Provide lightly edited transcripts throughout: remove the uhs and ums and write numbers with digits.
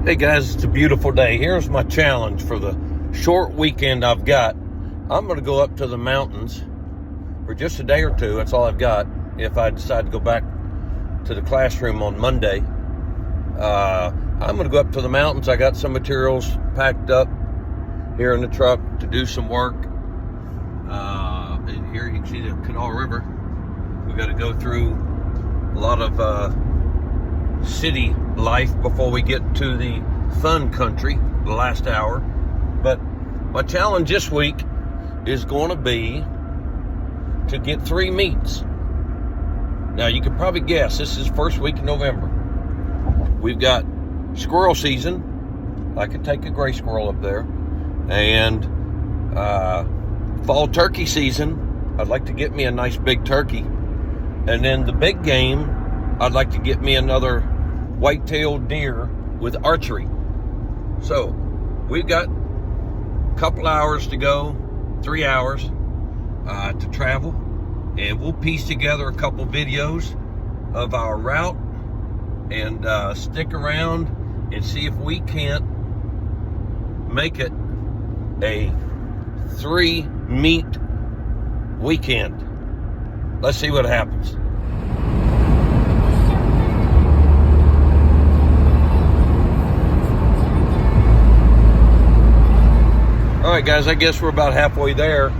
Hey guys, it's a beautiful day. Here's my challenge for the short weekend I've got. I'm going to go up to the mountains for just a day or two. That's all I've got. If I decide to go back to the classroom on Monday, I'm going to go up to the mountains. I got some materials packed up here in the truck to do some work. And here you can see the Canal River. We got to go through a lot of city life before we get to the fun country, the last hour. But my challenge this week is going to be to get 3 meets. Now you can probably guess, this is first week in November. We've got squirrel season. I could take a gray squirrel up there. And fall turkey season. I'd like to get me a nice big turkey. And then the big game, I'd like to get me another white-tailed deer with archery. So we've got a couple hours to go, 3 hours to travel, and we'll piece together a couple videos of our route and stick around and see if we can't make it a 3 meet weekend. Let's see what happens. All right, guys, I guess we're about halfway there.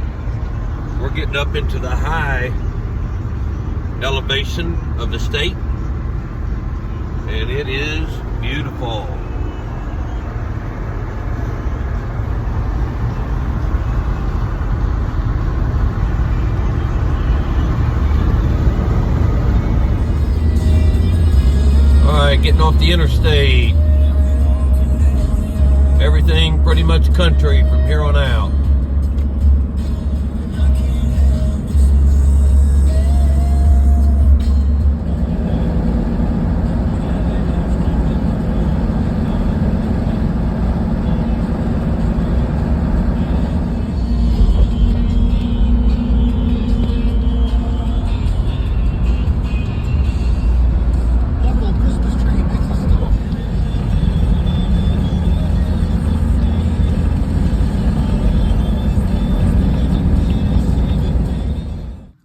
We're getting up into the high elevation of the state, and it is beautiful. All right, getting off the interstate. Everything pretty much country from here on out.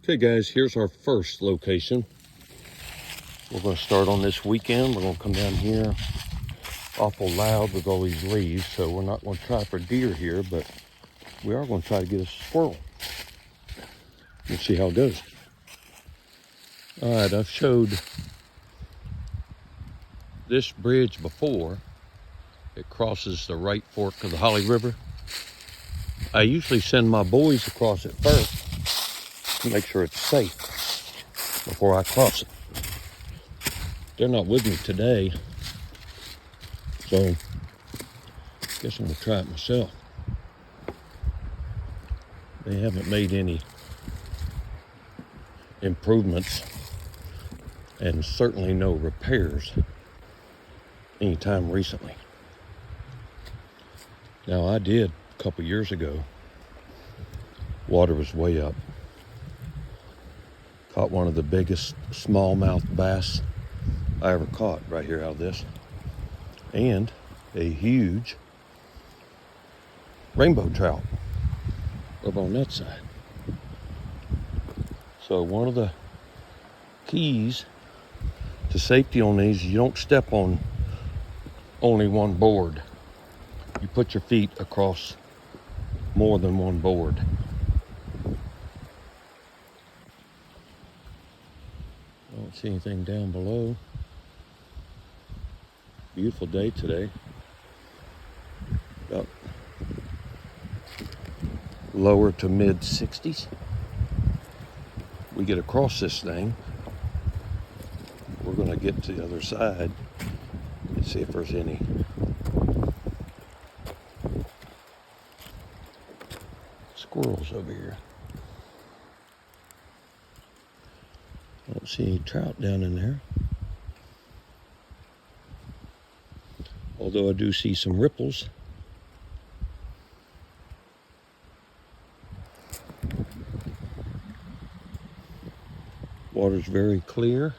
Okay guys, here's our first location. We're going to start on this weekend. We're going to come down here. Awful loud with all these leaves, so we're not going to try for deer here, but we are going to try to get a squirrel. We'll see how it goes. All right, I've showed this bridge before. It crosses the right fork of the Holly River. I usually send my boys across it first to make sure it's safe before I cross it. They're not with me today, so I guess I'm gonna try it myself. They haven't made any improvements and certainly no repairs anytime recently. Now I did a couple years ago. Water was way up. Caught one of the biggest smallmouth bass I ever caught right here out of this. And a huge rainbow trout over on that side. So one of the keys to safety on these is you don't step on only one board. You put your feet across more than one board. I don't see anything down below. Beautiful day today. About lower to mid 60s. We get across this thing. We're going to get to the other side and see if there's any squirrels over here. I don't see any trout down in there. Although I do see some ripples. Water's very clear.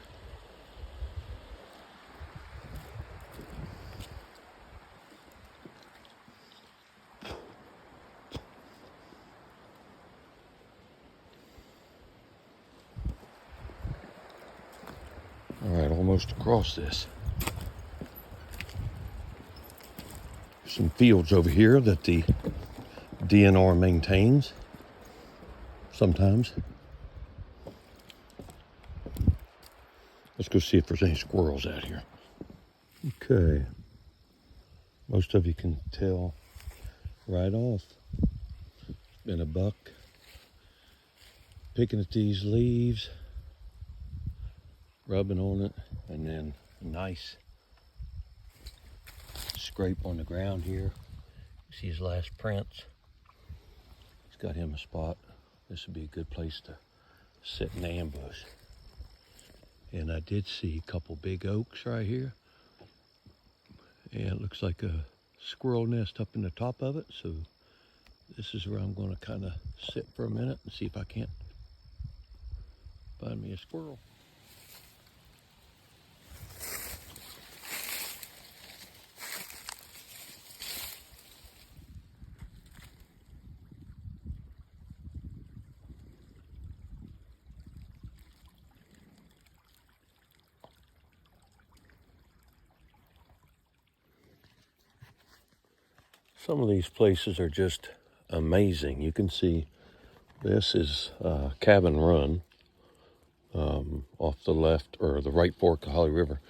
almost across this. Some fields over here that the DNR maintains sometimes. Let's go see if there's any squirrels out here. Okay. Most of you can tell right off. It's been a buck picking at these leaves, rubbing on it, and then a nice scrape on the ground here. You see his last prints. He's got him a spot. This would be a good place to sit in ambush. And I did see a couple big oaks right here. And it looks like a squirrel nest up in the top of it. So this is where I'm going to kind of sit for a minute and see if I can't find me a squirrel. Some of these places are just amazing. You can see this is Cabin Run off the left or the right fork of Holly River.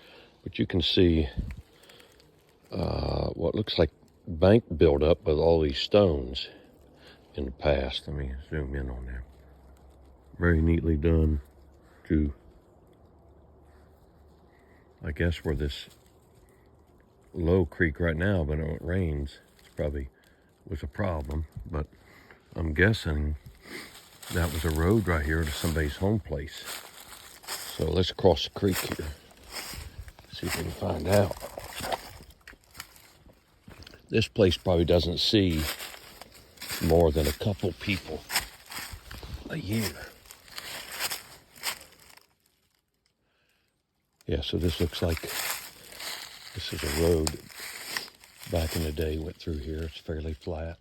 But you can see what looks like bank buildup with all these stones in the past. Let me zoom in on there. Very neatly done to, I guess, where this low creek right now, but when it rains, probably was a problem, but I'm guessing that was a road right here to somebody's home place. So let's cross the creek here, see if we can find out. This place probably doesn't see more than a couple people a year. Yeah, so this looks like this is a road back in the day went through here. It's fairly flat.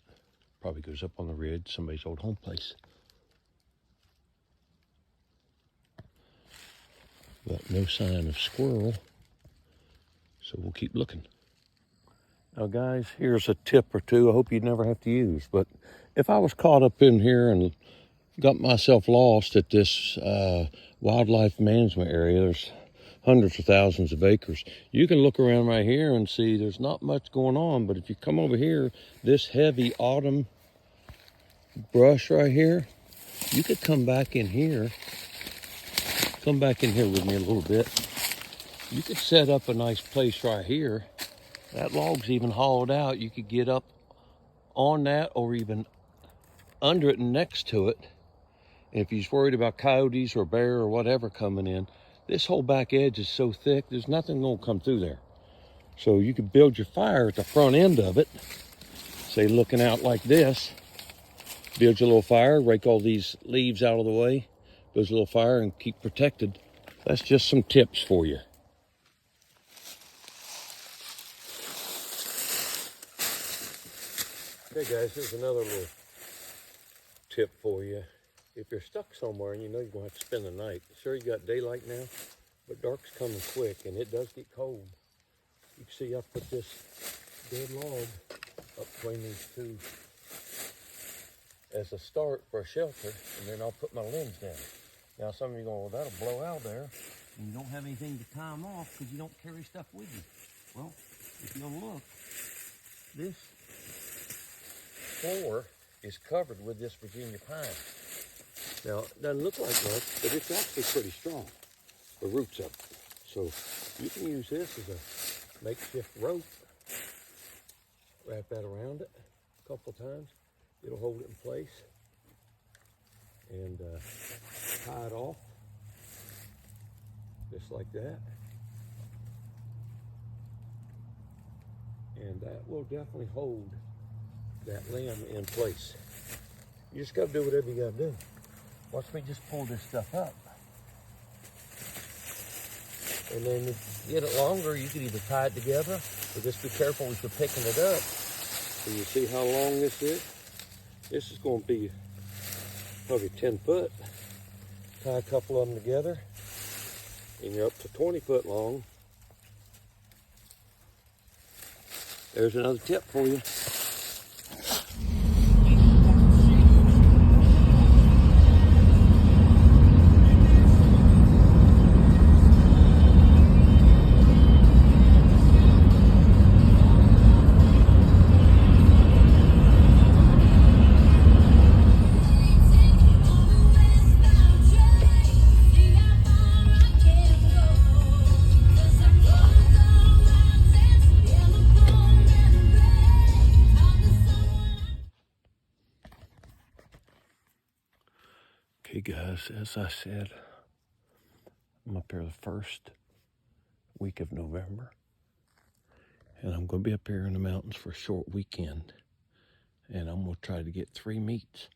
Probably goes up on the ridge, somebody's old home place. But no sign of squirrel, so we'll keep looking. Now guys, here's a tip or two I hope you never have to use, but if I was caught up in here and got myself lost at this wildlife management area, there's hundreds of thousands of acres. You can look around right here and see there's not much going on, but if you come over here, this heavy autumn brush right here, you could come back in here with me a little bit. You could set up a nice place right here. That log's even hollowed out. You could get up on that or even under it and next to it. And if you're worried about coyotes or bear or whatever coming in, this whole back edge is so thick, there's nothing gonna come through there. So you could build your fire at the front end of it, say looking out like this, build your little fire, rake all these leaves out of the way, build your little fire and keep protected. That's just some tips for you. Okay guys, here's another little tip for you. If you're stuck somewhere and you know you're going to have to spend the night, sure you got daylight now, but dark's coming quick and it does get cold. You can see I put this dead log up between these two as a start for a shelter, and then I'll put my limbs down. Now some of you are going, well, that'll blow out there, and you don't have anything to tie them off because you don't carry stuff with you. Well, if you'll look, this floor is covered with this Virginia pine. Now, it doesn't look like much, but it's actually pretty strong, the roots of it. So you can use this as a makeshift rope, wrap that around it a couple of times. It'll hold it in place and tie it off just like that. And that will definitely hold that limb in place. You just got to do whatever you got to do. Watch me just pull this stuff up. And then if you get it longer, you can either tie it together or just be careful as you're picking it up. So you see how long this is? This is going to be probably 10 foot. Tie a couple of them together and you're up to 20 foot long, there's another tip for you. Okay guys, as I said, I'm up here the first week of November, and I'm going to be up here in the mountains for a short weekend, and I'm going to try to get 3 meats,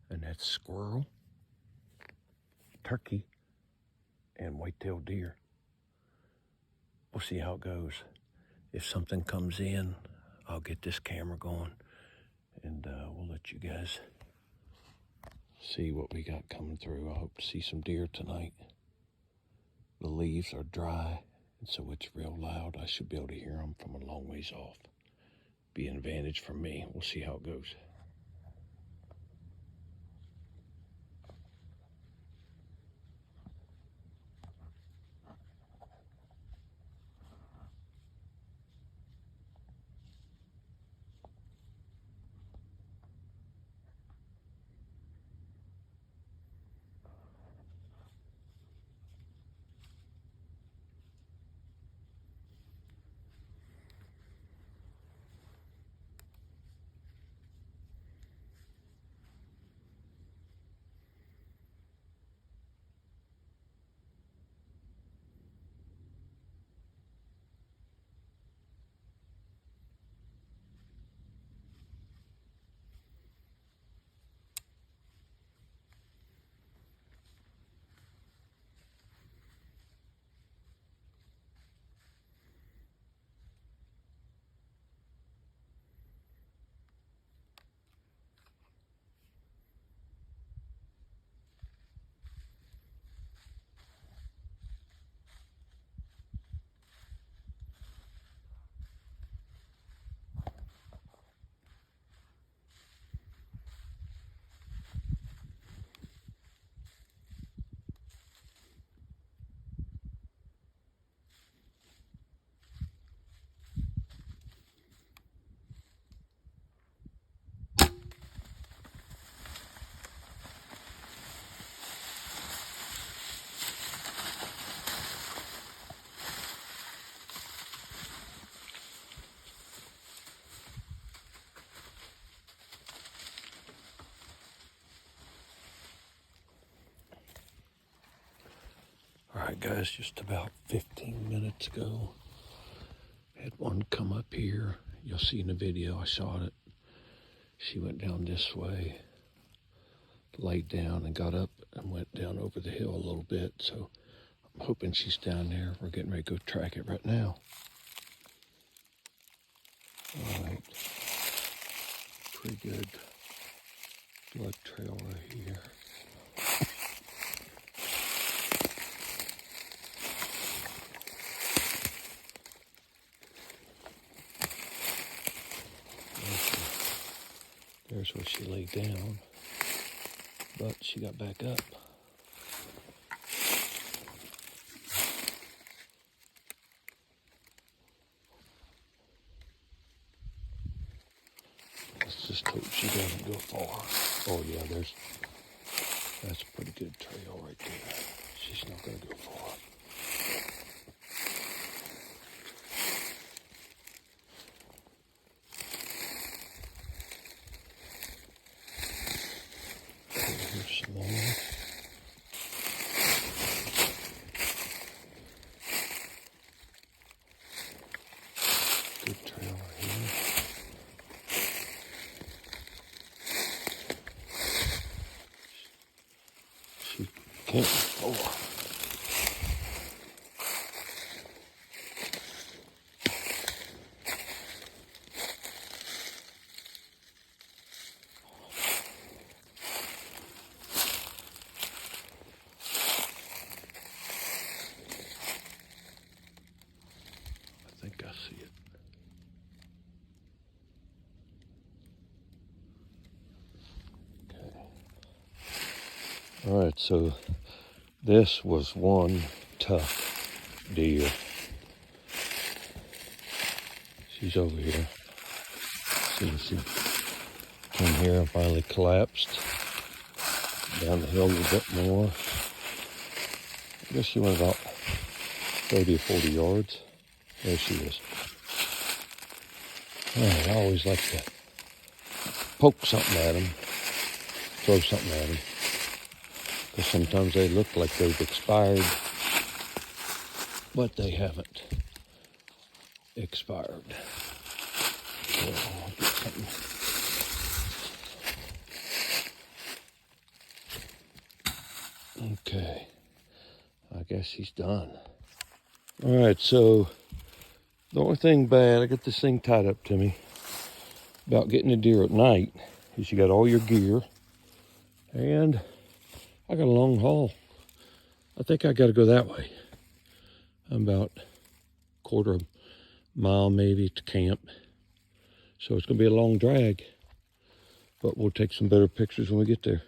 and that's squirrel, turkey, and white-tailed deer. We'll see how it goes. If something comes in, I'll get this camera going, and we'll let you guys see what we got coming through. I hope to see some deer tonight. The leaves are dry, and so it's real loud. I should be able to hear them from a long ways off. Be an advantage for me. We'll see how it goes. Alright guys, just about 15 minutes ago, I had one come up here. You'll see in the video, I shot it. She went down this way, laid down and got up and went down over the hill a little bit. So I'm hoping she's down there. We're getting ready to go track it right now. Alright, pretty good blood trail right here. There's where she laid down, but she got back up. Let's just hope she doesn't go far. Oh yeah, that's a pretty good trail right there. She's not gonna go far. Here's some more. Good trail right here. She can't go far. All right, so this was one tough deer. She's over here. See, she came here and finally collapsed. Down the hill a little bit more. I guess she went about 30 or 40 yards. There she is. Oh, I always like to poke something at them, throw something at them, because sometimes they look like they've expired, but they haven't expired. So I'll get something. Okay, I guess she's done. All right, so the only thing bad, I got this thing tied up to me about getting a deer at night is you got all your gear, and I got a long haul. I think I got to go that way. I'm about a quarter mile maybe to camp, so it's gonna be a long drag, but we'll take some better pictures when we get there.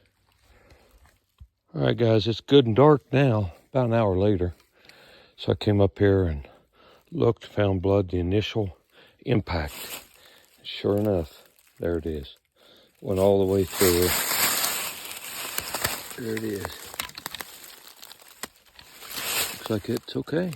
All right, guys, it's good and dark now, about an hour later. So I came up here and looked, found blood, the initial impact. Sure enough, there it is. Went all the way through. There it is. Looks like it's okay.